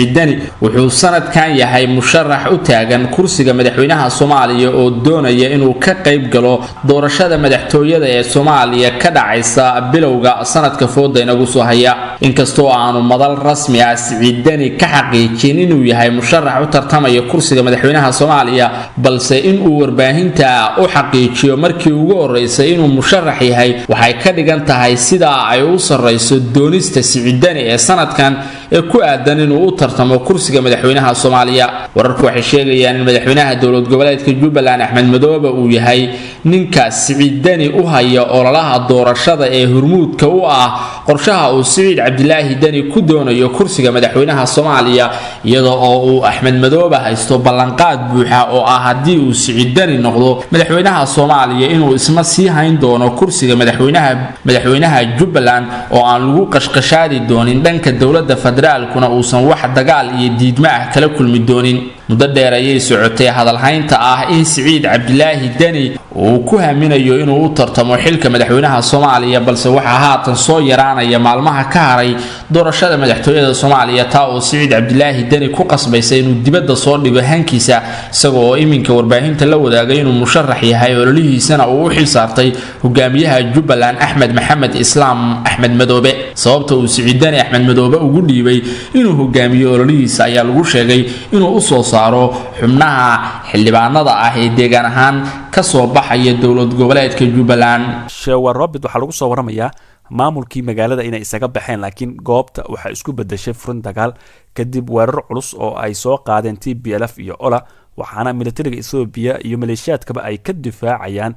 ciidani wuxuu sanadkan yahay musharax u taagan kursiga madaxweynaha Soomaaliya oo doonaya inuu ka qayb galo doorashada madaxtooyada ee Soomaaliya ka dhacaysa bilowga sanadka fooda inagu soo haya inkastoo aanu madal rasmi ah ciidani ka xaqiijin inuu yahay musharax u tartamaya kursiga madaxweynaha Soomaaliya balse inuu warbaahinta u xaqiijiyo markii ugu horeysay inuu musharax yahay waxay ka dhigan tahay sida ay u sareyso doonista ciidani ee sanadkan ee ku aadan inuu u tartamo kursiga madaxweynaha Soomaaliya wararku waxay sheegayaan in madaxweynaha dowlad goboleedka Jubbaland Axmed Madoobe uu yahay ninka ciidani u haya ololaha doorashada ee hormuudka u ah qorshaha uu Saciid Cabdilaahi Dani ku doonayo kursiga madaxweynaha Soomaaliya iyadoo uu Axmed Madoobe haysto ballanqaad buuxa oo ah hadii uu Saciid Dani noqdo madaxweynaha Soomaaliya inuu isma sii hayn doono kursiga madaxweynaha Jubbaland oo aan lagu qashqashaadi doonin dhanka dowladda federaalkuna uusan wax dagaal iyo diidmo ah kala kulmi doonin muddo dheer ayay socotay hadalhaynta ah in Saciid Cabdilaahi Dani uu ku haminayo inuu u tartamo xilka madaxweynaha Soomaaliya balse waxa haatan soo yaraanaya maalmaha ka haray doorashada madaxtooyada Soomaaliya taa oo Saciid Cabdilaahi Dani ku qasbaysa inuu dibadda soo dhigo hankiisa isagoo iminka warbaahinta la wadaagay inuu musharax yahay ololihiisana uu u xil saartay hogaamiyaha Jubbaland Axmed Maxamed Islaam Axmed Madoobe sababta uu Saciid Dani Axmed Madoobe ugu dhiibay inuu hogaamiyo ololihiisa ayaa lagu sheegay inuu u soo saaro xubnaha xildhibaanada ah ee deegaan ahaan ka soo baxaya dowlad goboleedka Jubbaland Sheewar Robert waxa lagu soo waramayaa maamulkii magaalada inay isaga baxeen laakiin goobta waxa isku bedeshay furin dagaal kadib weerar culus oo ay soo qaadeen TPLF iyo Ola waxaana militariga Ethiopia iyo maleeshiyaadkaba ay ka difaacayaan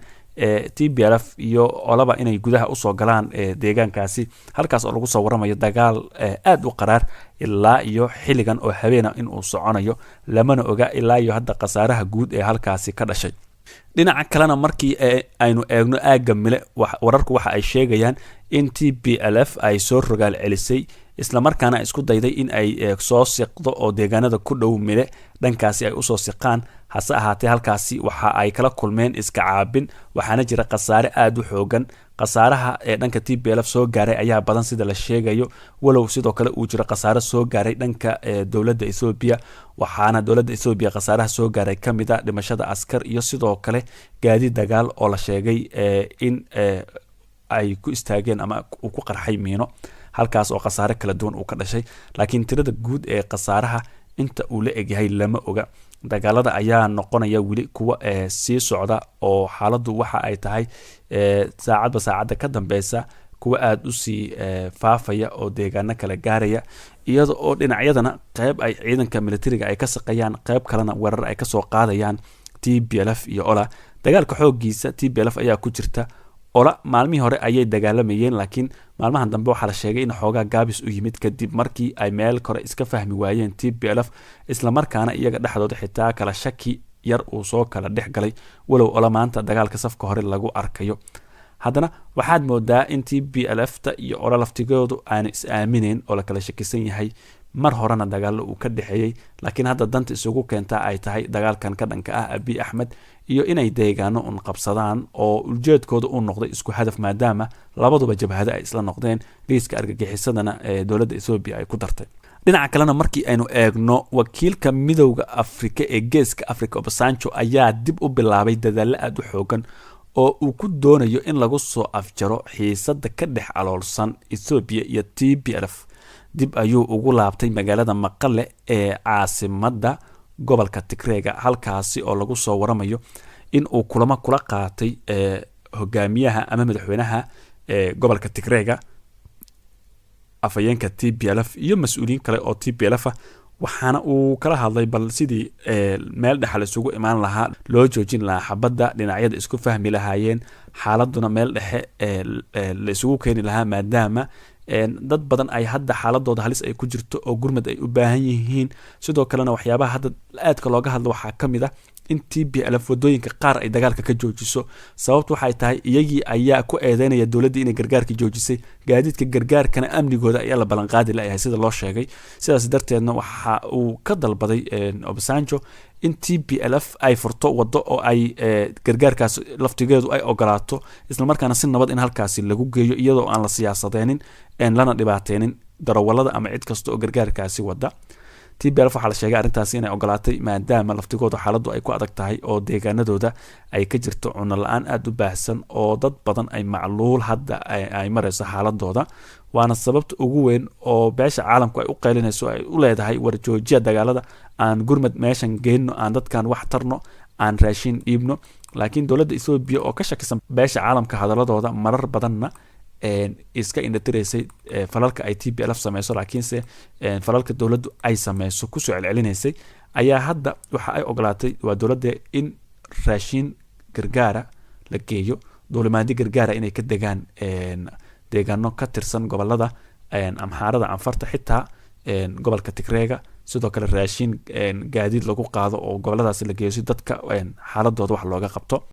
TPLF iyo Olaba inay gudaha u soo galaan deegaankaasi halkaas oo lagu soo waramayo dagaal aad u qaraar ilaa iyo xiligan oo habeena in uu soconayo lamana oga ilaa iyo hadda qasaaraha guud ee halkaasi ka dhashay dhinaca kalena markii aynu eegno aaga mile wararku waxa ay sheegayaan in TPLF ay soo rogaal celisay isla markaana isku dayday in ay soo siqdo oo deegaanada ku dhow mile dhankaasi ay u soo siqaan hase ahaatee halkaasi waxa ay kala kulmeen iska caabin waxaana jira qasaare aad u xoogan qasaaraha ee dhanka TPLF soo gaaray ayaa badan sida la sheegayo walow sidoo kale uu jiro qasaare soo gaaray dhanka dowladda Ethiopia waxaana dowladda Ethiopia qasaaraha soo gaaray kamida dhimashada askar iyo sidoo kale gaadiid dagaal oo la sheegay in ay ku istaageen ama uu ku qarxay miino halkaas oo qasaare kala duwan uu ka dhashay laakiin tirada guud ee qasaaraha inta uu la egyahay lama oga dagaalada ayaa noqonaya wili kuwa sii socda oo xaaladdu waxa ay tahay saacadba saacada ka dambeysa kuwa aad u sii faafaya oo deegaano kala gaaraya iyada oo dhinacyadana qayb ay ciidanka militariga ay ka saqayaan qayb kalena weerar ay ka soo qaadayaan TPLF iyo Ola dagaalka xoogiisa TPLF ayaa ku jirta Ola maalmihii hore ayay dagaalamayeen laakiin maalmahan dambe waxa la sheegay in xoogaa gaabis u yimid kadib markii ay meel kore iska fahmi waayeen TPLF isla markaana iyaga dhexdooda xitaa kala shaki yar uu soo kala dhex galay walow Ola maanta dagaalka safka hore lagu arkayo haddana waxaad moodaa in TPLF-ta iyo Ola laftigoodu aan is aamineen oo la kala shakisan yahay mar horena dagaal uu ka dhaxeeyay laakiin hadda danta isugu keenta ay tahay dagaalkan ka dhanka ah Abiy Ahmed iyo inay deegaano un qabsadaan oo ujeedkooda uu noqday isku hadaf maadaama labaduba jabhada ay isla noqdeen liiska argagixisadana ee dowladda Ethiopia ay ku dartay dhinaca kalena markii aynu eegno wakiilka midowga Afrika ee geeska Afrika Obasanjo ayaa dib u bilaabay dadaal aad u xoogan oo uu ku doonayo in lagu soo afjaro xiisada ka dhex aloolsan Ethiopia iyo TPLF dib ayuu ugu laabtay magaalada Maqale ee caasimadda gobolka Tigreega halkaasi oo lagu soo waramayo in uu kulamo kula qaatay hogaamiyaha ama madaxweynaha gobolka Tigreega afayeenka TPLF iyo mas'uuliyiin kale oo TPLF waxaana uu kala hadlay bal sidii meel dhaxal isugu imaan lahaa loo joojin lahaa xabadda dhinacyada isku fahmi lahaayeen xaaladuna meel dhexe la isugu keeni lahaa maadaama dad badan ay hadda xaaladooda halis ay ku jirto oo gurmad ay u baahan yihiin sidoo kalena waxyaabaha hadda aadka looga hadlo waxaa ka mid ah in TPLF wadooyinka qaar ay dagaalka ka joojiso sababtu waxay tahay iyagii ayaa ku eedeynaya dowladda inay gargaarka joojisay gaadiidka gargaarkana amnigooda ayaa la ballan qaadi lahayd sida loo sheegay sidaas darteedna waxa uu ka dalbaday Obasanjo in TPLF ay furto wado oo ay gargaarkaas laftigeedu ay ogolaato isla markaana si nabad in halkaasi lagu geeyo iyadoo aan la siyaasadeenin lana dhibaateenin darawalada ama cid kasta oo gargaarkaasi wada TPLF waxaa la sheegay arrintaasi inay ogolaatay maadaama laftigooda xaaladdu ay ku adag tahay oo deegaanadooda ay ka jirto cunno la-aan aada u baahsan oo dad badan ay macluul hadda ay marayso xaaladooda. waana sababta ugu weyn oo beesha caalamku ay u qaylinayso ay u leedahay war joojiya dagaalada, aan gurmad meeshan geyno, aan dadkan wax tarno, aan raashin dhiibno. laakiin dowladda Ethiopia oo ka shakisan beesha caalamka hadaladooda marar badanna iska indhatiraysay falalka ay TPLF sameyso, laakiinse falalka dowladdu ay sameyso kusoo celcelinaysay, ayaa hadda waxa ay ogolaatay waa dowladda in raashin gargaara la geeyo, duulimaadi gargaara inay ka degaan deegaano ka tirsan gobolada Amxaarada, Anfarta, xitaa gobolka Tigreega. sidoo kale raashin gaadiid lagu qaado oo goboladaasi la geeyo si dadka xaaladooda wax looga qabto.